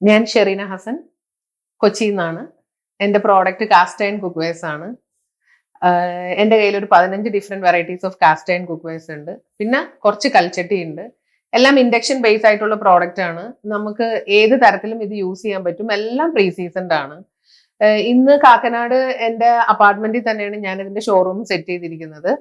ഞാൻ ഷെറീന ഹസൻ കൊച്ചിയിൽ നിന്നാണ്. എൻ്റെ product cast iron cookwares ആണ്. എൻ്റെ കയ്യിൽ ഒരു 15 different varieties of cast iron cookwares ഉണ്ട്. പിന്നെ കുറച്ച് കൽച്ചട്ടി ഉണ്ട്. എല്ലാം ഇൻഡക്ഷൻ ബേസ് ആയിട്ടുള്ള പ്രോഡക്റ്റ് ആണ്. നമുക്ക് ഏത് തരത്തിലും ഇത് യൂസ് ചെയ്യാൻ പറ്റും. എല്ലാം പ്രീ സീസൺഡ് ആണ്. ഇന്ന് കാക്കനാട് എൻ്റെ അപ്പാർട്ട്മെന്റിൽ തന്നെയാണ് ഞാൻ ഇതിന്റെ ഷോറൂം സെറ്റ് ചെയ്തിരിക്കുന്നത്.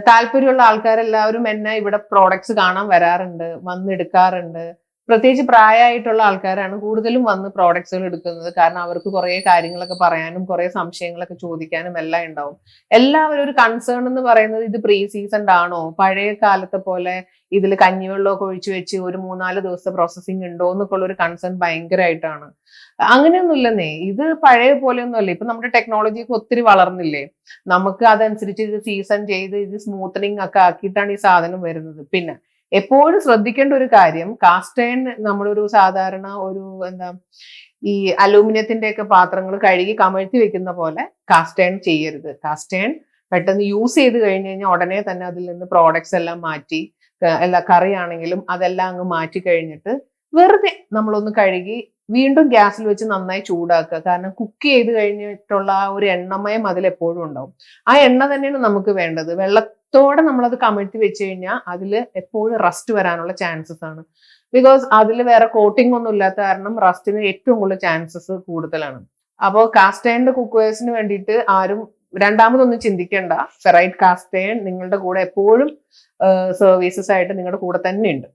താല്പര്യമുള്ള ആൾക്കാരെല്ലാവരും എന്നെ ഇവിടെ പ്രോഡക്ട്സ് കാണാൻ വരാറുണ്ട്, വന്നെടുക്കാറുണ്ട്. പ്രത്യേകിച്ച് പ്രായമായിട്ടുള്ള ആൾക്കാരാണ് കൂടുതലും വന്ന് പ്രോഡക്ട്സുകൾ എടുക്കുന്നത്. കാരണം അവർക്ക് കുറെ കാര്യങ്ങളൊക്കെ പറയാനും കുറെ സംശയങ്ങളൊക്കെ ചോദിക്കാനും എല്ലാം ഉണ്ടാവും. എല്ലാവരും ഒരു കൺസേൺ എന്ന് പറയുന്നത് ഇത് പ്രീ സീസൺഡ് ആണോ, പഴയ കാലത്തെ പോലെ ഇതിൽ കഞ്ഞിവെള്ളമൊക്കെ ഒഴിച്ചു വെച്ച് ഒരു 3-4 ദിവസത്തെ പ്രോസസ്സിംഗ് ഉണ്ടോ എന്നൊക്കെ ഉള്ള ഒരു കൺസേൺ ഭയങ്കരമായിട്ടാണ്. അങ്ങനെയൊന്നുമില്ലെന്നേ, ഇത് പഴയ പോലെയൊന്നും അല്ല. ഇപ്പൊ നമ്മുടെ ടെക്നോളജി ഒക്കെ ഒത്തിരി വളർന്നില്ലേ, നമുക്ക് അതനുസരിച്ച് ഇത് സീസൺ ചെയ്ത് ഇത് സ്മൂത്തനിങ് ഒക്കെ ആക്കിയിട്ടാണ് ഈ സാധനം വരുന്നത്. പിന്നെ എപ്പോഴും ശ്രദ്ധിക്കേണ്ട ഒരു കാര്യം, കാസ്റ്റ് അയൺ നമ്മളൊരു സാധാരണ ഒരു ഈ അലൂമിനിയത്തിന്റെ ഒക്കെ പാത്രങ്ങൾ കഴുകി കമഴ്ത്തി വെക്കുന്ന പോലെ കാസ്റ്റ് അയൺ ചെയ്യരുത്. കാസ്റ്റ് അയൺ പെട്ടെന്ന് യൂസ് ചെയ്ത് കഴിഞ്ഞ് കഴിഞ്ഞാൽ ഉടനെ തന്നെ അതിൽ നിന്ന് പ്രോഡക്ട്സ് എല്ലാം മാറ്റി, എല്ലാ കറി ആണെങ്കിലും അതെല്ലാം അങ്ങ് മാറ്റി കഴിഞ്ഞിട്ട് വെറുതെ നമ്മളൊന്ന് കഴുകി വീണ്ടും ഗ്യാസിൽ വെച്ച് നന്നായി ചൂടാക്കുക. കാരണം കുക്ക് ചെയ്ത് കഴിഞ്ഞിട്ടുള്ള ആ ഒരു എണ്ണമയം അതിൽ എപ്പോഴും ഉണ്ടാവും. ആ എണ്ണ തന്നെയാണ് നമുക്ക് വേണ്ടത്. വെള്ളത്തോടെ നമ്മളത് കമഴ്ത്തി വെച്ച് കഴിഞ്ഞാൽ അതിൽ എപ്പോഴും റസ്റ്റ് വരാനുള്ള ചാൻസസ് ആണ്. ബിക്കോസ് അതിൽ വേറെ കോട്ടിംഗ് ഒന്നും ഇല്ലാത്ത കാരണം റസ്റ്റിന് ഏറ്റവും കൂടുതൽ ചാൻസസ് കൂടുതലാണ്. അപ്പോൾ കാസ്റ്റ് അയണിന്റെ കുക്ക് വെയർസിന് വേണ്ടിയിട്ട് ആരും രണ്ടാമതൊന്നും ചിന്തിക്കേണ്ട. ഫെറൈറ്റ് കാസ്റ്റ് അയൺ നിങ്ങളുടെ കൂടെ എപ്പോഴും സർവീസസ് ആയിട്ട് നിങ്ങളുടെ കൂടെ തന്നെ ഉണ്ട്.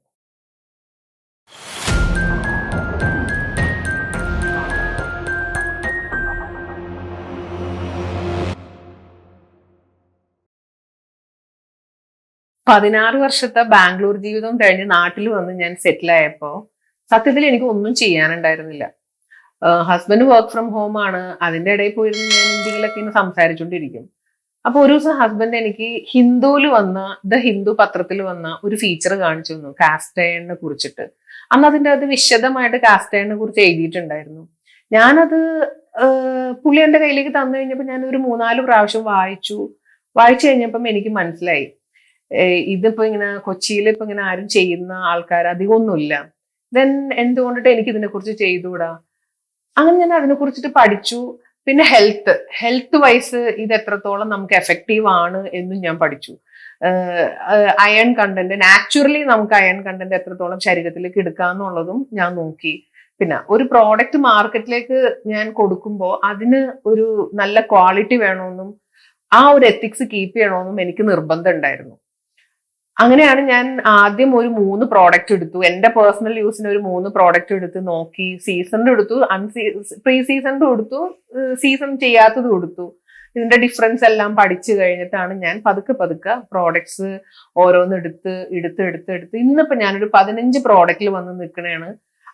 16 വർഷത്തെ ബാംഗ്ലൂർ ജീവിതം കഴിഞ്ഞ് നാട്ടിൽ വന്ന് ഞാൻ സെറ്റിൽ ആയപ്പോ സത്യത്തിൽ എനിക്ക് ഒന്നും ചെയ്യാനുണ്ടായിരുന്നില്ല. ഹസ്ബൻഡ് വർക്ക് ഫ്രം ഹോം ആണ്. അതിന്റെ ഇടയിൽ പോയിരുന്ന് ഞാൻ എന്തെങ്കിലുമൊക്കെ ഇങ്ങനെ സംസാരിച്ചുകൊണ്ടിരിക്കും. അപ്പൊ ഒരു ദിവസം ഹസ്ബൻഡ് എനിക്ക് ഹിന്ദുവിൽ വന്ന ദ ഹിന്ദു പത്രത്തിൽ വന്ന ഒരു ഫീച്ചർ കാണിച്ചു തന്നു കാസ്റ്റ് അയണിനെ കുറിച്ചിട്ട്. അന്ന് അതിന്റെ അത് വിശദമായിട്ട് കാസ്റ്റ് അയണിനെ കുറിച്ച് എഴുതിയിട്ടുണ്ടായിരുന്നു. ഞാനത് പുള്ളി എന്റെ കയ്യിലേക്ക് തന്നു കഴിഞ്ഞപ്പോൾ ഞാൻ ഒരു 3-4 പ്രാവശ്യം വായിച്ചു കഴിഞ്ഞപ്പം എനിക്ക് മനസ്സിലായി ഇതിപ്പോ ഇങ്ങനെ കൊച്ചിയിൽ ഇപ്പൊ ഇങ്ങനെ ആരും ചെയ്യുന്ന ആൾക്കാർ അധികമൊന്നുമില്ല. ദെൻ എന്തുകൊണ്ടിട്ട് എനിക്ക് ഇതിനെ കുറിച്ച് ചെയ്തുകൂടാ? അങ്ങനെ ഞാൻ അതിനെ കുറിച്ചിട്ട് പഠിച്ചു. പിന്നെ ഹെൽത്ത് വൈസ് ഇത് എത്രത്തോളം നമുക്ക് എഫക്റ്റീവ് ആണ് എന്നും ഞാൻ പഠിച്ചു. അയൺ കണ്ടന്റ് നാച്ചുറലി നമുക്ക് അയൺ കണ്ടന്റ് എത്രത്തോളം ശരീരത്തിലേക്ക് എടുക്കാന്നുള്ളതും ഞാൻ നോക്കി. പിന്നെ ഒരു പ്രോഡക്റ്റ് മാർക്കറ്റിലേക്ക് ഞാൻ കൊടുക്കുമ്പോൾ അതിന് ഒരു നല്ല ക്വാളിറ്റി വേണമെന്നും ആ ഒരു എത്തിക്സ് കീപ്പ് ചെയ്യണമെന്നും എനിക്ക് നിർബന്ധം ഉണ്ടായിരുന്നു. അങ്ങനെയാണ് ഞാൻ ആദ്യം ഒരു 3 പ്രോഡക്റ്റ് എടുത്തു. എന്റെ പേഴ്സണൽ യൂസിന് ഒരു 3 പ്രോഡക്റ്റ് എടുത്ത് നോക്കി. സീസണിന്റെ എടുത്തു, പ്രീ സീസണിന്റെ കൊടുത്തു, സീസൺ ചെയ്യാത്തത് കൊടുത്തു. ഇതിന്റെ ഡിഫറൻസ് എല്ലാം പഠിച്ചു കഴിഞ്ഞിട്ടാണ് ഞാൻ പതുക്കെ പ്രോഡക്ട്സ് ഓരോന്ന് എടുത്ത് ഇന്നിപ്പോ ഞാനൊരു 15 പ്രോഡക്റ്റിൽ വന്ന് നിൽക്കണേണ്.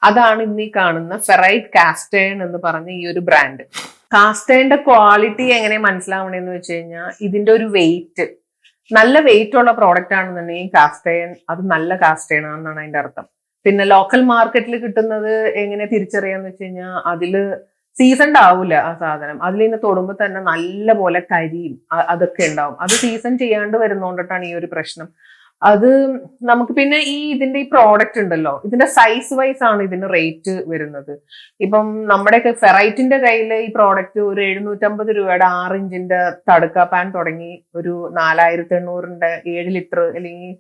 അതാണ് ഇന്ന് ഈ കാണുന്ന ഫെറൈറ്റ് കാസ്റ്റ് അയൺ എന്ന് പറഞ്ഞ ഈ ഒരു ബ്രാൻഡ്. കാസ്റ്റ് അയണിന്റെ ക്വാളിറ്റി എങ്ങനെ മനസ്സിലാവണമെന്ന് വെച്ച് കഴിഞ്ഞാൽ ഇതിന്റെ ഒരു വെയിറ്റ്, നല്ല വെയിറ്റ് ഉള്ള പ്രോഡക്റ്റ് ആണെന്നുണ്ടെങ്കിൽ കാസ്റ്റ് അയൺ അത് നല്ല കാസ്റ്റ് അയൺ ആണെന്നാണ് അതിന്റെ അർത്ഥം. പിന്നെ ലോക്കൽ മാർക്കറ്റിൽ കിട്ടുന്നത് എങ്ങനെ തിരിച്ചറിയാന്ന് വെച്ച് കഴിഞ്ഞാൽ അതില് സീസൺഡ് ആവൂല ആ സാധനം. അതിൽ നിന്ന് തൊടുമ്പോൾ തന്നെ നല്ല പോലെ കരിയും അതൊക്കെ ഉണ്ടാവും. അത് സീസൺ ചെയ്യാണ്ട് വരുന്നോണ്ടിട്ടാണ് ഈ ഒരു പ്രശ്നം. അത് നമുക്ക് പിന്നെ ഇതിന്റെ ഈ പ്രോഡക്റ്റ് ഉണ്ടല്ലോ, ഇതിന്റെ സൈസ് വൈസ് ആണ് ഇതിന് റേറ്റ് വരുന്നത്. ഇപ്പം നമ്മുടെയൊക്കെ ഫെറൈറ്റിന്റെ കയ്യിൽ ഈ പ്രോഡക്റ്റ് ഒരു 750 രൂപയുടെ 6 ഇഞ്ചിന്റെ തടുക്ക പാൻ തുടങ്ങി ഒരു 4800ന്റെ 7 ലിറ്റർ അല്ലെങ്കിൽ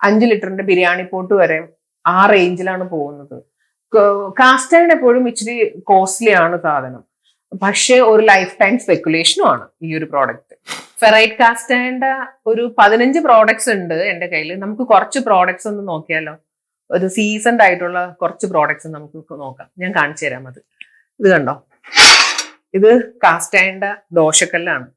5 ലിറ്ററിന്റെ ബിരിയാണി പോട്ട് വരെ ആ റേഞ്ചിലാണ് പോകുന്നത്. കാസ്റ്റ് അയൺ എപ്പോഴും ഇച്ചിരി കോസ്റ്റ്ലി ആണ് സാധനം. പക്ഷെ ഒരു ലൈഫ് ടൈം സ്പെക്കുലേഷനും ആണ് ഈ ഒരു പ്രോഡക്റ്റ്. ഫെറൈറ്റ് കാസ്റ്റ് അയണിന്റെ ഒരു 15 പ്രോഡക്ട്സ് ഉണ്ട് എന്റെ കയ്യിൽ. നമുക്ക് കുറച്ച് പ്രോഡക്ട്സ് ഒന്ന് നോക്കിയാലോ? ഒരു സീസൺഡ് ആയിട്ടുള്ള കുറച്ച് പ്രോഡക്ട്സ് നമുക്ക് നോക്കാം. ഞാൻ കാണിച്ചു തരാം. ഇത് കണ്ടോ, ഇത് കാസ്റ്റ് അയണിന്റെ ദോശക്കല്ലാണ്.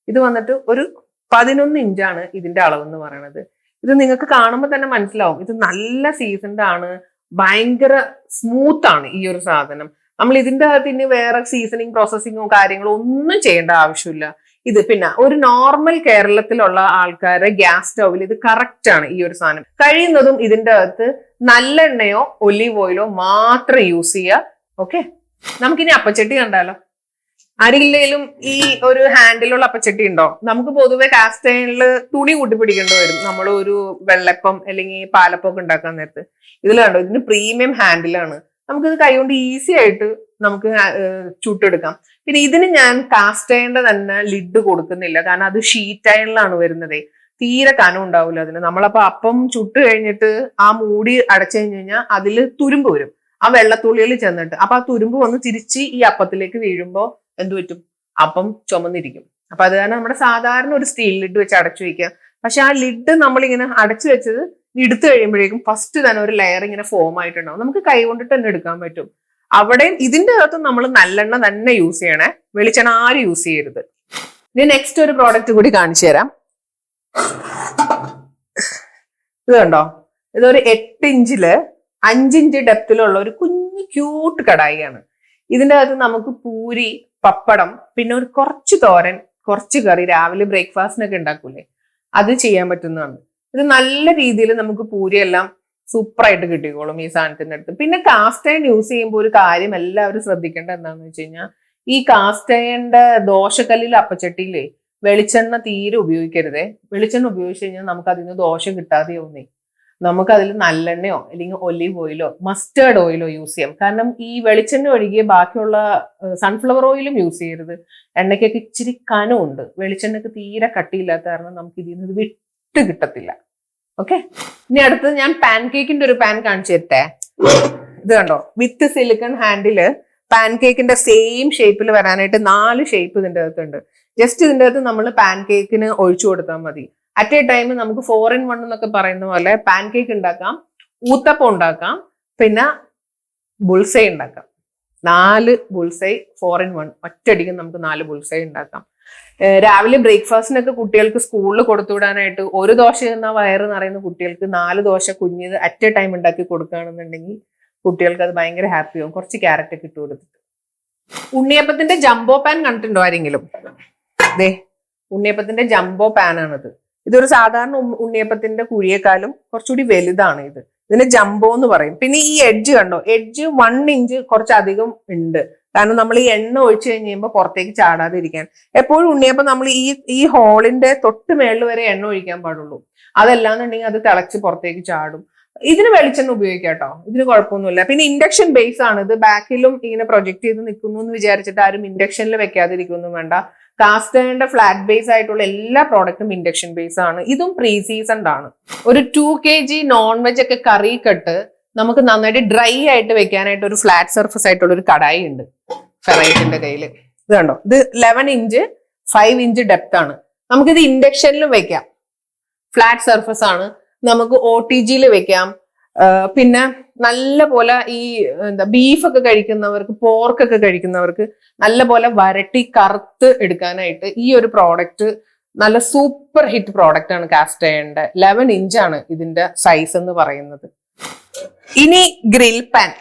ഇത് വന്നിട്ട് ഒരു 11 ഇഞ്ചാണ് ഇതിന്റെ അളവെന്ന് പറയുന്നത്. ഇത് നിങ്ങൾക്ക് കാണുമ്പോൾ തന്നെ മനസ്സിലാവും ഇത് നല്ല സീസൺഡ് ആണ്, ഭയങ്കര സ്മൂത്ത് ആണ് ഈ ഒരു സാധനം. നമ്മൾ ഇതിന്റെ അകത്ത് ഇനി വേറെ സീസണിങ് പ്രോസസ്സിങ്ങോ കാര്യങ്ങളോ ഒന്നും ചെയ്യേണ്ട ആവശ്യമില്ല. ഇത് പിന്നെ ഒരു നോർമൽ കേരളത്തിലുള്ള ആൾക്കാരെ ഗ്യാസ് സ്റ്റൗവിൽ ഇത് കറക്റ്റ് ആണ് ഈ ഒരു സാധനം. കഴിയുന്നതും ഇതിന്റെ അകത്ത് നല്ലെണ്ണയോ ഒലീവ് ഓയിലോ മാത്രം യൂസ് ചെയ്യുക. ഓക്കെ, നമുക്കിനി അപ്പച്ചട്ടി കണ്ടാലോ? ആരെങ്കിലും ഈ ഒരു ഹാൻഡിലുള്ള അപ്പച്ചട്ടി ഉണ്ടോ? നമുക്ക് പൊതുവെ കാസ്റ്റ് അയണില് തുണി കൂട്ടി പിടിക്കേണ്ടി വരും നമ്മൾ ഒരു വെള്ളപ്പം അല്ലെങ്കിൽ പാലപ്പം ഒക്കെ ഉണ്ടാക്കാൻ നേരത്ത്. ഇതിൽ കണ്ടോ, ഇതിന് പ്രീമിയം ഹാൻഡിലാണ്. നമുക്കിത് കൈകൊണ്ട് ഈസി ആയിട്ട് നമുക്ക് ചുട്ടെടുക്കാം. പിന്നെ ഇതിന് ഞാൻ കാസ്റ്റ് അയണിന്റെ തന്നെ ലിഡ് കൊടുക്കുന്നില്ല, കാരണം അത് ഷീറ്റ് അയണിലാണ് വരുന്നത്. തീരെ കനം ഉണ്ടാവില്ല അതിന്. നമ്മളപ്പോ അപ്പം ചുട്ട് കഴിഞ്ഞിട്ട് ആ മൂടി അടച്ചു കഴിഞ്ഞാൽ അതിൽ തുരുമ്പ് വരും, ആ വെള്ളത്തുള്ളിയിൽ ചെന്നിട്ട്. അപ്പൊ ആ തുരുമ്പ് വന്ന് തിരിച്ച് ഈ അപ്പത്തിലേക്ക് വീഴുമ്പോ എന്ത് പറ്റും, അപ്പം ചുമന്നിരിക്കും. അപ്പൊ അത് കാരണം നമ്മുടെ സാധാരണ ഒരു സ്റ്റീൽ ലിഡ് വെച്ച് അടച്ചു വെക്കുക. പക്ഷെ ആ ലിഡ് നമ്മളിങ്ങനെ അടച്ചു വെച്ചത് എടുത്തു കഴിയുമ്പോഴേക്കും ഫസ്റ്റ് തന്നെ ഒരു ലെയർ ഇങ്ങനെ ഫോം ആയിട്ടുണ്ടാവും. നമുക്ക് കൈ കൊണ്ടിട്ട് തന്നെ എടുക്കാൻ പറ്റും. അവിടെ ഇതിന്റെ അകത്ത് നമ്മൾ നല്ലെണ്ണ തന്നെ യൂസ് ചെയ്യണേ, വെളിച്ചെണ്ണ ആരും യൂസ് ചെയ്യരുത്. ഇനി നെക്സ്റ്റ് ഒരു പ്രോഡക്റ്റ് കൂടി കാണിച്ചു തരാം. ഇത് കണ്ടോ, ഇതൊരു 8 ഇഞ്ചില് 5 ഇഞ്ച് ഡെപ്തിലുള്ള ഒരു കുഞ്ഞു ക്യൂട്ട് കടായിയാണ്. ഇതിന്റെ അകത്ത് നമുക്ക് പൂരി, പപ്പടം, പിന്നെ ഒരു കുറച്ച് തോരൻ, കുറച്ച് കറി, രാവിലെ ബ്രേക്ക്ഫാസ്റ്റിനൊക്കെ ഉണ്ടാക്കൂലേ, അത് ചെയ്യാൻ പറ്റുന്നതാണ്. ഇത് നല്ല രീതിയിൽ നമുക്ക് പൂരിയെല്ലാം സൂപ്പറായിട്ട് കിട്ടിക്കോളും ഈ സാധനത്തിന്റെ അടുത്ത്. പിന്നെ കാസ്റ്റ് അയൺ യൂസ് ചെയ്യുമ്പോൾ ഒരു കാര്യം എല്ലാവരും ശ്രദ്ധിക്കേണ്ടത് എന്താണെന്ന് വെച്ച് കഴിഞ്ഞാൽ, ഈ കാസ്റ്റ് അയണിന്റെ ദോശക്കല്ലിൽ അപ്പച്ചട്ടിയിലേ വെളിച്ചെണ്ണ തീരെ ഉപയോഗിക്കരുതേ. വെളിച്ചെണ്ണ ഉപയോഗിച്ച് കഴിഞ്ഞാൽ നമുക്ക് അതിന് ദോശ കിട്ടാതെയാവുന്നേ. നമുക്ക് അതിൽ നല്ലെണ്ണയോ അല്ലെങ്കിൽ ഒലീവ് ഓയിലോ മസ്റ്റേർഡ് ഓയിലോ യൂസ് ചെയ്യാം. കാരണം ഈ വെളിച്ചെണ്ണ ഒഴികെ ബാക്കിയുള്ള സൺഫ്ലവർ ഓയിലും യൂസ് ചെയ്യരുത്. എണ്ണയ്ക്കൊക്കെ ഇച്ചിരി കനമുണ്ട്, വെളിച്ചെണ്ണയ്ക്ക് തീരെ കട്ടിയില്ലാത്ത കാരണം നമുക്ക് ഇതിൽ നിന്ന് വിട്ട് കിട്ടത്തില്ല. ഓക്കെ, ഇനി അടുത്തത് ഞാൻ പാൻ കേക്കിന്റെ ഒരു പാൻ കാണിച്ചു തരട്ടെ. ഇത് കണ്ടോ, വിത്ത് സിലിക്കൺ ഹാൻഡില് പാൻ കേക്കിന്റെ സെയിം ഷേപ്പിൽ വരാനായിട്ട് 4 ഷേപ്പ് ഇതിന്റെ അകത്തുണ്ട്. ജസ്റ്റ് ഇതിന്റെ അകത്ത് നമ്മൾ പാൻ കേക്കിന് ഒഴിച്ചു കൊടുത്താൽ മതി. അറ്റ് എ ടൈം നമുക്ക് 4 in 1 എന്നൊക്കെ പറയുന്ന പോലെ പാൻ കേക്ക് ഉണ്ടാക്കാം, ഊത്തപ്പം ഉണ്ടാക്കാം, പിന്നെ ബുൾസൈ ഉണ്ടാക്കാം. 4 ബുൾസൈ 4 in 1 ഒറ്റയടിക്ക് നമുക്ക് 4 ബുൾസൈ ഉണ്ടാക്കാം. രാവിലെ ബ്രേക്ക്ഫാസ്റ്റിനൊക്കെ കുട്ടികൾക്ക് സ്കൂളിൽ കൊടുത്തുവിടാനായിട്ട് ഒരു ദോശ എന്ന വയറ് നിറയുന്ന കുട്ടികൾക്ക് 4 ദോശ കുഞ്ഞത് അറ്റ് എ ടൈം ഉണ്ടാക്കി കൊടുക്കുകയാണെന്നുണ്ടെങ്കിൽ കുട്ടികൾക്ക് അത് ഭയങ്കര ഹാപ്പി ആവും. കുറച്ച് ക്യാരറ്റ് ഒക്കെ ഇട്ട് കൊടുത്തിട്ട്. ഉണ്ണിയപ്പത്തിന്റെ ജംബോ പാൻ കണ്ടിട്ടുണ്ടോ ആരെങ്കിലും? ദേ, ഉണ്ണിയപ്പത്തിന്റെ ജംബോ പാൻ ആണിത്. ഇതൊരു സാധാരണ ഉണ്ണിയപ്പത്തിന്റെ കുഴിയേക്കാളും കുറച്ചുകൂടി വലുതാണ് ഇത്. ഇതിന് ജംബോ എന്ന് പറയും. പിന്നെ ഈ എഡ്ജ് കണ്ടോ, എഡ്ജ് 1 ഇഞ്ച് കുറച്ചധികം ഉണ്ട്. കാരണം നമ്മൾ ഈ എണ്ണ ഒഴിച്ചു കഴിയുമ്പോൾ പുറത്തേക്ക് ചാടാതെ ഇരിക്കാൻ. എപ്പോഴും ഉണ്ണിയപ്പം നമ്മൾ ഈ ഹോളിന്റെ തൊട്ട് മേളിൽ വരെ എണ്ണ ഒഴിക്കാൻ പാടുള്ളൂ. അതല്ലാന്നുണ്ടെങ്കിൽ അത് തിളച്ച് പുറത്തേക്ക് ചാടും. ഇതിന് വെളിച്ചെണ്ണ ഉപയോഗിക്കാം കേട്ടോ, ഇതിന് കുഴപ്പമൊന്നുമില്ല. പിന്നെ ഇൻഡക്ഷൻ ബേസ് ആണ് ഇത്. ബാക്കിലും ഇങ്ങനെ പ്രൊജക്ട് ചെയ്ത് നിൽക്കുന്നു എന്ന് വിചാരിച്ചിട്ട് ആരും ഇൻഡക്ഷനിൽ വെക്കാതിരിക്കുന്നു വേണ്ട. കാസ്റ്റ് അയണിന്റെ ഫ്ലാറ്റ് ബേസ് ആയിട്ടുള്ള എല്ലാ പ്രോഡക്റ്റും ഇൻഡക്ഷൻ ബേസ് ആണ്. ഇതും പ്രീ സീസൺഡ് ആണ്. ഒരു 2 kg നോൺ വെജ് ഒക്കെ കറി കെട്ട് നമുക്ക് നന്നായിട്ട് ഡ്രൈ ആയിട്ട് വെക്കാനായിട്ട് ഒരു ഫ്ലാറ്റ് സർഫസ് ആയിട്ടുള്ള ഒരു കടായി ഉണ്ട് ഫെറൈറ്റിന്റെ കയ്യിൽ. ഇത് കണ്ടോ, ഇത് 11 ഇഞ്ച് 5 ഇഞ്ച് ഡെപ്ത് ആണ്. നമുക്കിത് ഇൻഡക്ഷനിലും വെക്കാം, ഫ്ലാറ്റ് സർഫസ് ആണ്. നമുക്ക് OTGയിൽ വെക്കാം. പിന്നെ നല്ല പോലെ ഈ ബീഫൊക്കെ കഴിക്കുന്നവർക്ക്, പോർക്കൊക്കെ കഴിക്കുന്നവർക്ക് നല്ല പോലെ വരട്ടി കറുത്ത് എടുക്കാനായിട്ട് ഈ ഒരു പ്രോഡക്റ്റ് നല്ല സൂപ്പർ ഹിറ്റ് പ്രോഡക്റ്റ് ആണ് കാസ്റ്റ് അയണിന്റെ. 11 ഇഞ്ചാണ് ഇതിന്റെ സൈസ് എന്ന് പറയുന്നത്. ഇനി ഗ്രിൽ പാൻ.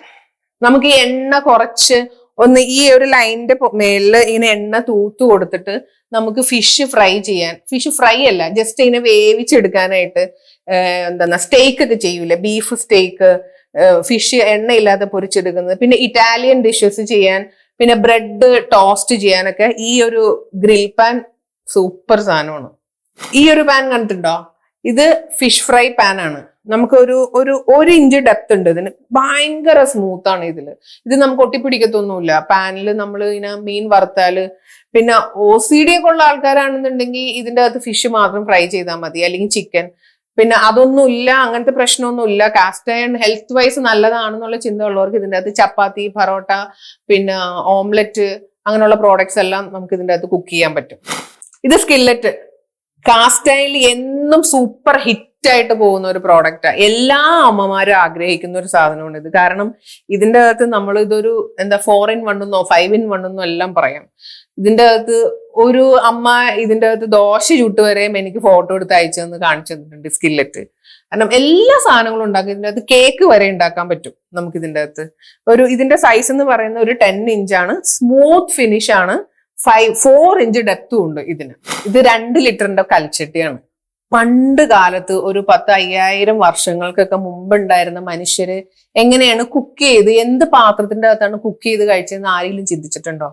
നമുക്ക് ഈ എണ്ണ കുറച്ച് ഒന്ന് ഈ ഒരു ലൈനിന്റെ മേളില് ഇങ്ങനെ എണ്ണ തൂത്ത് കൊടുത്തിട്ട് നമുക്ക് ഫിഷ് ഫ്രൈ ചെയ്യാൻ, ഫിഷ് ഫ്രൈ അല്ല, ജസ്റ്റ് ഇങ്ങനെ വേവിച്ചെടുക്കാനായിട്ട് എന്താ സ്റ്റേക്ക് ഒക്കെ ചെയ്യൂലേ, ബീഫ് സ്റ്റേക്ക്, ഫിഷ് എണ്ണയില്ലാതെ പൊരിച്ചെടുക്കുന്നത്, പിന്നെ ഇറ്റാലിയൻ ഡിഷസ് ചെയ്യാൻ, പിന്നെ ബ്രെഡ് ടോസ്റ്റ് ചെയ്യാനൊക്കെ ഈ ഒരു ഗ്രിൽ പാൻ സൂപ്പർ സാധനമാണ്. ഈ ഒരു പാൻ കണ്ടിട്ടുണ്ടോ? ഇത് ഫിഷ് ഫ്രൈ പാൻ ആണ്. നമുക്ക് ഒരു ഇഞ്ച് ഡെപ്ത് ഉണ്ട് ഇതിന്. ഭയങ്കര സ്മൂത്ത് ആണ് ഇതില്. ഇത് നമുക്ക് ഒട്ടിപ്പിടിക്കത്തൊന്നുമില്ല. പാനിൽ നമ്മൾ ഇങ്ങനെ മീൻ വറുത്താല്, പിന്നെ OCD ഒക്കെ ഉള്ള ആൾക്കാരാണെന്നുണ്ടെങ്കിൽ ഇതിന്റെ അകത്ത് ഫിഷ് മാത്രം ഫ്രൈ ചെയ്താൽ മതി, അല്ലെങ്കിൽ ചിക്കൻ. പിന്നെ അതൊന്നും ഇല്ല, അങ്ങനത്തെ പ്രശ്നമൊന്നും ഇല്ല. കാസ്റ്റ് അയൺ ഹെൽത്ത് വൈസ് നല്ലതാണെന്നുള്ള ചിന്ത ഉള്ളവർക്ക് ഇതിന്റെ അകത്ത് ചപ്പാത്തി, പൊറോട്ട, പിന്നെ ഓംലെറ്റ്, അങ്ങനെയുള്ള പ്രോഡക്ട്സ് എല്ലാം നമുക്ക് ഇതിന്റെ അകത്ത് കുക്ക് ചെയ്യാൻ പറ്റും. ഇത് സ്കില്ലറ്റ്. കാസ്റ്റ് അയണിൽ എന്നും സൂപ്പർ ഹിറ്റ് ആയിട്ട് പോകുന്ന ഒരു പ്രോഡക്റ്റാ. എല്ലാ അമ്മമാരും ആഗ്രഹിക്കുന്ന ഒരു സാധനമാണ് ഇത്. കാരണം ഇതിന്റെ അകത്ത് നമ്മൾ ഇതൊരു 4 in 1 എന്നോ 5 in 1 എന്നോ എല്ലാം പറയാം. ഇതിന്റെ അകത്ത് ഒരു അമ്മ ഇതിന്റെ അകത്ത് ദോശ ചുട്ടുവരെയും എനിക്ക് ഫോട്ടോ എടുത്ത് അയച്ചെന്ന് കാണിച്ചു തന്നിട്ടുണ്ട് സ്കില്ലറ്റ്. കാരണം എല്ലാ സാധനങ്ങളും ഉണ്ടാക്കും. ഇതിന്റെ അകത്ത് കേക്ക് വരെ ഉണ്ടാക്കാൻ പറ്റും നമുക്ക് ഇതിന്റെ അകത്ത്. ഇതിന്റെ സൈസ് എന്ന് പറയുന്ന ഒരു 10 ഇഞ്ചാണ്. സ്മൂത്ത് ഫിനിഷ് ആണ്. 4 ഇഞ്ച് ഡെപ്തും ഉണ്ട് ഇതിന്. ഇത് 2 ലിറ്ററിന്റെ കൽച്ചട്ടിയാണ്. പണ്ട് കാലത്ത് ഒരു 10,000 വർഷങ്ങൾക്കൊക്കെ മുമ്പുണ്ടായിരുന്ന മനുഷ്യര് എങ്ങനെയാണ് കുക്ക് ചെയ്ത്, എന്ത് പാത്രത്തിന്റെ അകത്താണ് കുക്ക് ചെയ്ത് കഴിച്ചതെന്ന് ആരെങ്കിലും ചിന്തിച്ചിട്ടുണ്ടോ?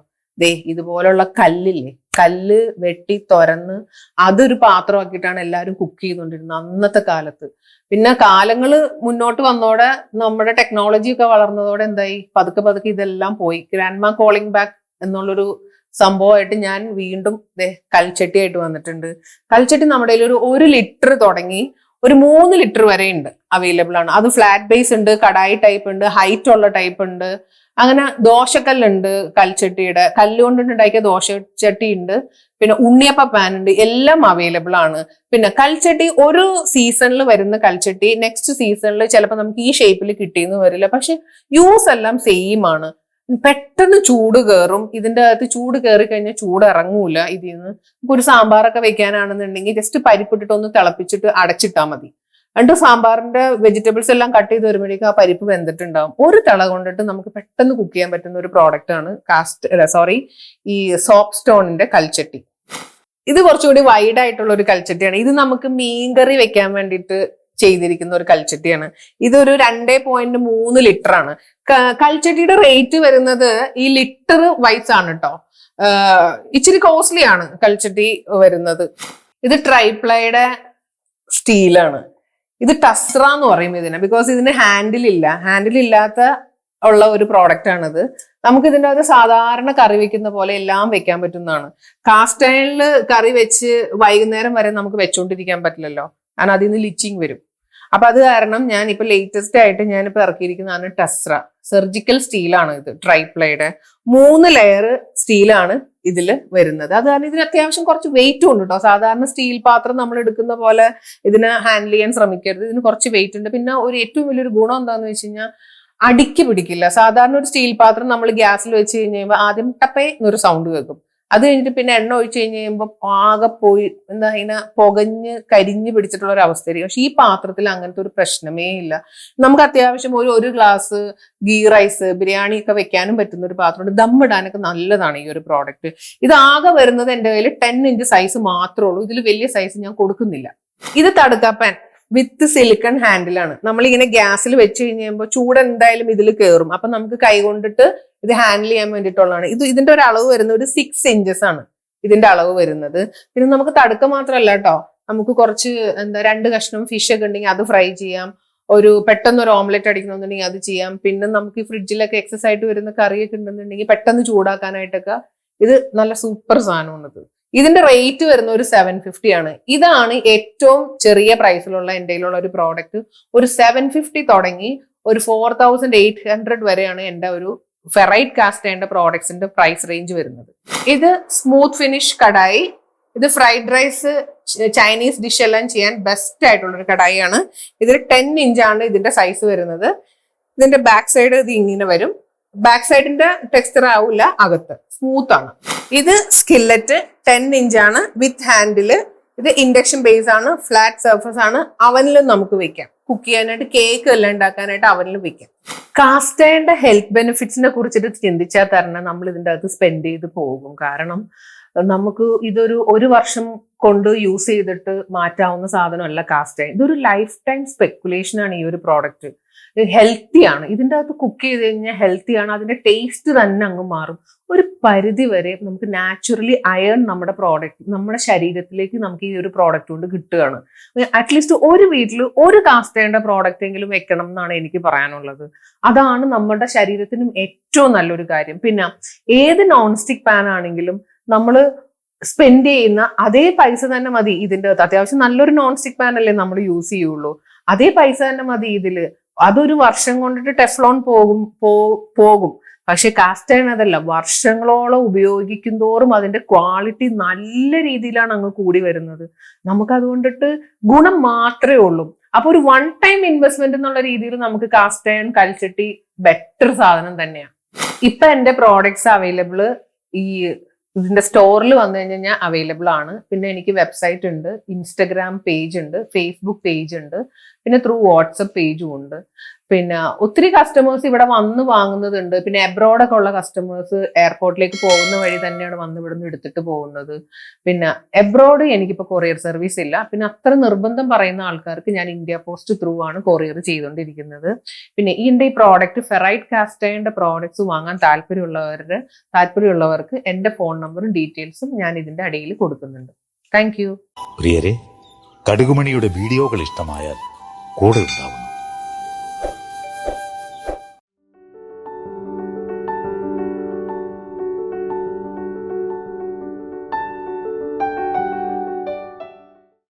ഇതുപോലുള്ള കല്ലില്ലേ, കല്ല് വെട്ടി തുരന്ന് അതൊരു പാത്രമാക്കിയിട്ടാണ് എല്ലാവരും കുക്ക് ചെയ്തുകൊണ്ടിരുന്നത് അന്നത്തെ കാലത്ത്. പിന്നെ കാലങ്ങൾ മുന്നോട്ട് വന്നോടെ നമ്മുടെ ടെക്നോളജി ഒക്കെ വളർന്നതോടെ എന്തായി, പതുക്കെ പതുക്കെ ഇതെല്ലാം പോയി. ഗ്രാൻഡ്മാ കോളിംഗ് ബാക്ക് എന്നുള്ളൊരു സംഭവമായിട്ട് ഞാൻ വീണ്ടും കൽച്ചട്ടിയായിട്ട് വന്നിട്ടുണ്ട്. കൽച്ചട്ടി നമ്മുടെ കയ്യിൽ ഒരു ലിറ്റർ തുടങ്ങി ഒരു 3 ലിറ്റർ വരെ ഉണ്ട്, അവൈലബിൾ ആണ്. അത് ഫ്ലാറ്റ് ബേസ് ഉണ്ട്, കടായി ടൈപ്പ് ഉണ്ട്, ഹൈറ്റ് ഉള്ള ടൈപ്പ് ഉണ്ട്. അങ്ങനെ ദോശക്കല്ലുണ്ട്, കൽച്ചട്ടിയുടെ കല്ലുകൊണ്ടുണ്ടാക്കിയ ദോശച്ചട്ടി ഉണ്ട്, പിന്നെ ഉണ്ണിയപ്പ പാൻ ഉണ്ട്, എല്ലാം അവൈലബിൾ ആണ്. പിന്നെ കൽച്ചട്ടി ഒരു സീസണിൽ വരുന്ന കൽച്ചട്ടി നെക്സ്റ്റ് സീസണിൽ ചിലപ്പോൾ നമുക്ക് ഈ ഷേപ്പിൽ കിട്ടിയെന്ന് വരില്ല, പക്ഷെ യൂസ് എല്ലാം സെയിം ആണ്. പെട്ടെന്ന് ചൂട് കയറും, ഇതിന്റെ അകത്ത് ചൂട് കയറി കഴിഞ്ഞാൽ ചൂട് ഇറങ്ങൂല ഇതിൽ നിന്ന്. നമുക്ക് ഒരു സാമ്പാറൊക്കെ വെക്കാനാണെന്നുണ്ടെങ്കിൽ ജസ്റ്റ് പരിപ്പിട്ടിട്ട് ഒന്ന് തിളപ്പിച്ചിട്ട് അടച്ചിട്ടാൽ മതി. എന്നിട്ട് സാമ്പാറിന്റെ വെജിറ്റബിൾസ് എല്ലാം കട്ട് ചെയ്ത് വരുമ്പോഴേക്കും ആ പരിപ്പ് വെന്തിട്ടുണ്ടാവും. ഒരു തിള കൊണ്ടിട്ട് നമുക്ക് പെട്ടെന്ന് കുക്ക് ചെയ്യാൻ പറ്റുന്ന ഒരു പ്രോഡക്റ്റ് ആണ് ഈ സോപ്പ് സ്റ്റോണിന്റെ കൽച്ചട്ടി. ഇത് കുറച്ചുകൂടി വൈഡ് ആയിട്ടുള്ള ഒരു കൽച്ചട്ടിയാണ്. ഇത് നമുക്ക് മീൻകറി വെക്കാൻ വേണ്ടിയിട്ട് ചെയ്തിരിക്കുന്ന ഒരു കൽച്ചട്ടിയാണ്. ഇതൊരു 2.3 ലിറ്റർ ആണ്. കൽച്ചട്ടിയുടെ റേറ്റ് വരുന്നത് ഈ ലിറ്റർ വൈസ് ആണ് കേട്ടോ. ഇച്ചിരി കോസ്റ്റ്ലി ആണ് കൽച്ചട്ടി വരുന്നത്. ഇത് ട്രൈപ്ലൈയുടെ സ്റ്റീലാണ്. ഇത് ടസ്ര എന്ന് പറയും ഇതിനെ, ബിക്കോസ് ഇതിന് ഹാൻഡിൽ ഇല്ലാത്ത ഉള്ള ഒരു പ്രോഡക്റ്റ് ആണിത്. നമുക്ക് ഇതിൻ്റെ അകത്ത് സാധാരണ കറി വെക്കുന്ന പോലെ എല്ലാം വെക്കാൻ പറ്റുന്നതാണ്. കാസ്റ്റ് അയണിൽ കറി വെച്ച് വൈകുന്നേരം വരെ നമുക്ക് വെച്ചോണ്ടിരിക്കാൻ പറ്റില്ലല്ലോ, കാരണം അതിൽ നിന്ന് ലിച്ചിങ് വരും. അപ്പൊ അത് കാരണം ഞാൻ ഇപ്പൊ ലേറ്റസ്റ്റ് ആയിട്ട് ഞാനിപ്പോ ഇറക്കിയിരിക്കുന്നതാണ് ടസ്ര. സർജിക്കൽ സ്റ്റീലാണ് ഇത്, ട്രൈപ്ലൈയുടെ 3 ലെയർ സ്റ്റീലാണ് ഇതില് വരുന്നത്. അത് കാരണം ഇതിന് അത്യാവശ്യം കുറച്ച് വെയിറ്റും ഉണ്ട് കേട്ടോ. സാധാരണ സ്റ്റീൽ പാത്രം നമ്മൾ എടുക്കുന്ന പോലെ ഇതിനെ ഹാൻഡിൽ ചെയ്യാൻ ശ്രമിക്കരുത്, ഇതിന് കുറച്ച് വെയിറ്റ് ഉണ്ട്. പിന്നെ ഒരു ഏറ്റവും വലിയൊരു ഗുണം എന്താന്ന് വെച്ച് കഴിഞ്ഞാൽ അടിക്ക് പിടിക്കില്ല. സാധാരണ ഒരു സ്റ്റീൽ പാത്രം നമ്മൾ ഗ്യാസിൽ വെച്ച് കഴിഞ്ഞ് കഴിയുമ്പോൾ ആദ്യം ടപ്പേ എന്നൊരു സൗണ്ട് കേൾക്കും. അത് കഴിഞ്ഞിട്ട് പിന്നെ എണ്ണ ഒഴിച്ച് കഴിഞ്ഞ് കഴിയുമ്പോൾ ആകെ പോയി ഇങ്ങനെ പുകഞ്ഞ് കരിഞ്ഞ് പിടിച്ചിട്ടുള്ള ഒരു അവസ്ഥയായിരിക്കും. പക്ഷെ ഈ പാത്രത്തിൽ അങ്ങനത്തെ ഒരു പ്രശ്നമേ ഇല്ല. നമുക്ക് അത്യാവശ്യം ഒരു ഗ്ലാസ് ഗീ റൈസ്, ബിരിയാണി ഒക്കെ വെക്കാനും പറ്റുന്ന ഒരു പാത്രമുണ്ട്. ദമ്മിടാനൊക്കെ നല്ലതാണ് ഈ ഒരു പ്രോഡക്റ്റ്. ഇത് ആകെ വരുന്നത് എൻ്റെ കയ്യിൽ 10 ഇഞ്ച് സൈസ് മാത്രമേ ഉള്ളൂ. ഇതിൽ വലിയ സൈസ് ഞാൻ കൊടുക്കുന്നില്ല. ഇത് തടുക്ക പാൻ വിത്ത് സിലിക്കൺ ഹാൻഡിലാണ്. നമ്മളിങ്ങനെ ഗ്യാസിൽ വെച്ച് കഴിയുമ്പോൾ ചൂട് എന്തായാലും ഇതിൽ കയറും. അപ്പൊ നമുക്ക് കൈ കൊണ്ടിട്ട് ഇത് ഹാൻഡിൽ ചെയ്യാൻ വേണ്ടിയിട്ടുള്ളതാണ്. ഇതിന്റെ ഒരു അളവ് വരുന്നത് ഒരു 6 ഇഞ്ചസ് ആണ് ഇതിന്റെ അളവ് വരുന്നത്. പിന്നെ നമുക്ക് തടുക്ക മാത്രമല്ല കേട്ടോ, നമുക്ക് കുറച്ച് 2 കഷ്ണം ഫിഷ് ഒക്കെ ഉണ്ടെങ്കിൽ അത് ഫ്രൈ ചെയ്യാം. പെട്ടെന്ന് ഒരു ഓംലെറ്റ് അടിക്കണമെന്നുണ്ടെങ്കിൽ അത് ചെയ്യാം. പിന്നെ നമുക്ക് ഈ ഫ്രിഡ്ജിലൊക്കെ എക്സസ് ആയിട്ട് വരുന്ന കറിയൊക്കെ ഉണ്ടെന്നുണ്ടെങ്കിൽ പെട്ടെന്ന് ചൂടാക്കാനായിട്ടൊക്കെ ഇത് നല്ല സൂപ്പർ സാധനമാണിത്. ഇതിന്റെ റേറ്റ് വരുന്ന ഒരു 750 ആണ്. ഇതാണ് ഏറ്റവും ചെറിയ പ്രൈസിലുള്ള എൻ്റെ കയ്യിലുള്ള ഒരു പ്രോഡക്റ്റ്. ഒരു 750 തുടങ്ങി ഒരു 4800 വരെയാണ് എൻ്റെ ഒരു ഫെറൈറ്റ് കാസ്റ്റ് അയണിന്റെ പ്രോഡക്ട്സിന്റെ പ്രൈസ് റേഞ്ച് വരുന്നത്. ഇത് സ്മൂത്ത് ഫിനിഷ് കടായി. ഇത് ഫ്രൈഡ് റൈസ്, ചൈനീസ് ഡിഷ് എല്ലാം ചെയ്യാൻ ബെസ്റ്റ് ആയിട്ടുള്ള ഒരു കടായിയാണ്. ഇതിൽ 10 ഇഞ്ചാണ് ഇതിന്റെ സൈസ് വരുന്നത്. ഇതിന്റെ ബാക്ക് സൈഡ് ഇത് ഇങ്ങനെ വരും. ബാക്ക് സൈഡിന്റെ ടെക്സ്ചർ ആവില്ല, അകത്ത് സ്മൂത്ത് ആണ്. ഇത് സ്കില്ലറ്റ് 10 ഇഞ്ചാണ് വിത്ത് ഹാൻഡില്. ഇത് ഇൻഡക്ഷൻ ബേസ് ആണ്, ഫ്ലാറ്റ് സർഫസ് ആണ്. അവനിലും നമുക്ക് വെക്കാം, കുക്ക് ചെയ്യാനായിട്ട്, കേക്ക് എല്ലാം ഉണ്ടാക്കാനായിട്ട് അവനിലും വെക്കാം. കാസ്റ്റ് അയണിന്റെ ഹെൽത്ത് ബെനിഫിറ്റ്സിനെ കുറിച്ചിട്ട് ചിന്തിച്ചാൽ തന്നെ നമ്മൾ ഇതിൻ്റെ അകത്ത് സ്പെൻഡ് ചെയ്ത് പോകും. കാരണം നമുക്ക് ഒരു വർഷം കൊണ്ട് യൂസ് ചെയ്തിട്ട് മാറ്റാവുന്ന സാധനമല്ല കാസ്റ്റ് അയൺ. ഇതൊരു ലൈഫ് ടൈം സ്പെക്കുലേഷൻ ആണ് ഈ ഒരു പ്രോഡക്റ്റ്. ഹെൽത്തിയാണ്, ഇതിൻ്റെ അകത്ത് കുക്ക് ചെയ്ത് കഴിഞ്ഞാൽ ഹെൽത്തിയാണ്. അതിന്റെ ടേസ്റ്റ് തന്നെ അങ്ങ് മാറും. ഒരു പരിധി വരെ നമുക്ക് നാച്ചുറലി അയൺ നമ്മുടെ ശരീരത്തിലേക്ക് നമുക്ക് ഈ ഒരു പ്രോഡക്റ്റ് കൊണ്ട് കിട്ടുകയാണ്. അറ്റ്ലീസ്റ്റ് ഒരു വീട്ടിൽ ഒരു കാസ്റ്റ് അയണിന്റെ പ്രോഡക്റ്റ് എങ്കിലും വെക്കണം എന്നാണ് എനിക്ക് പറയാനുള്ളത്. അതാണ് നമ്മുടെ ശരീരത്തിനും ഏറ്റവും നല്ലൊരു കാര്യം. പിന്നെ ഏത് നോൺ സ്റ്റിക് പാൻ ആണെങ്കിലും നമ്മൾ സ്പെൻഡ് ചെയ്യുന്ന അതേ പൈസ തന്നെ മതി ഇതിൻ്റെ അകത്ത്. അത്യാവശ്യം നല്ലൊരു നോൺ സ്റ്റിക് പാൻ അല്ലേ നമ്മൾ യൂസ് ചെയ്യുള്ളൂ, അതേ പൈസ തന്നെ മതി ഇതില്. അതൊരു വർഷം കൊണ്ടിട്ട് ടെഫ്ലോൺ പോകും. പക്ഷെ കാസ്റ്റ് അയൺ അതല്ല, വർഷങ്ങളോളം ഉപയോഗിക്കും തോറും അതിന്റെ ക്വാളിറ്റി നല്ല രീതിയിലാണ് അങ്ങ് കൂടി വരുന്നത്. നമുക്ക് അതുകൊണ്ടിട്ട് ഗുണം മാത്രമേ ഉള്ളൂ. അപ്പൊ ഒരു 1 ടൈം ഇൻവെസ്റ്റ്മെന്റ് എന്നുള്ള രീതിയിൽ നമുക്ക് കാസ്റ്റ് അയൺ കൽച്ചട്ടി ബെറ്റർ സാധനം തന്നെയാണ്. ഇപ്പൊ എന്റെ പ്രോഡക്ട്സ് അവൈലബിൾ ഇതിന്റെ സ്റ്റോറിൽ വന്നു കഴിഞ്ഞാൽ അവൈലബിൾ ആണ്. പിന്നെ എനിക്ക് വെബ്സൈറ്റ് ഉണ്ട്, ഇൻസ്റ്റഗ്രാം പേജ് ഉണ്ട്, ഫേസ്ബുക്ക് പേജ് ഉണ്ട്, പിന്നെ ത്രൂ വാട്സപ്പ് പേജും ഉണ്ട്. പിന്നെ ഒത്തിരി കസ്റ്റമേഴ്സ് ഇവിടെ വന്ന് വാങ്ങുന്നതുണ്ട്. പിന്നെ എബ്രോഡൊക്കെ ഉള്ള കസ്റ്റമേഴ്സ് എയർപോർട്ടിലേക്ക് പോകുന്ന വഴി തന്നെയാണ് വന്ന് ഇവിടുന്ന് എടുത്തിട്ട് പോകുന്നത്. പിന്നെ എബ്രോഡ് എനിക്കിപ്പോൾ കൊറിയർ സർവീസ് ഇല്ല. പിന്നെ അത്ര നിർബന്ധം പറയുന്ന ആൾക്കാർക്ക് ഞാൻ ഇന്ത്യ പോസ്റ്റ് ത്രൂ ആണ് കൊറിയർ ചെയ്തുകൊണ്ടിരിക്കുന്നത്. പിന്നെ ഈ പ്രോഡക്റ്റ് ഫെറൈറ്റ് കാസ്റ്റ് അയണിന്റെ പ്രോഡക്ട്സ് വാങ്ങാൻ താല്പര്യമുള്ളവർക്ക് എന്റെ ഫോൺ നമ്പറും ഡീറ്റെയിൽസും ഞാൻ ഇതിന്റെ അടിയിൽ കൊടുക്കുന്നുണ്ട്. Thank you. പ്രിയരെ, കടുകുമണിയുടെ വീഡിയോകൾ ഇഷ്ടമായാൽ കൂടെ ഉണ്ടാവും.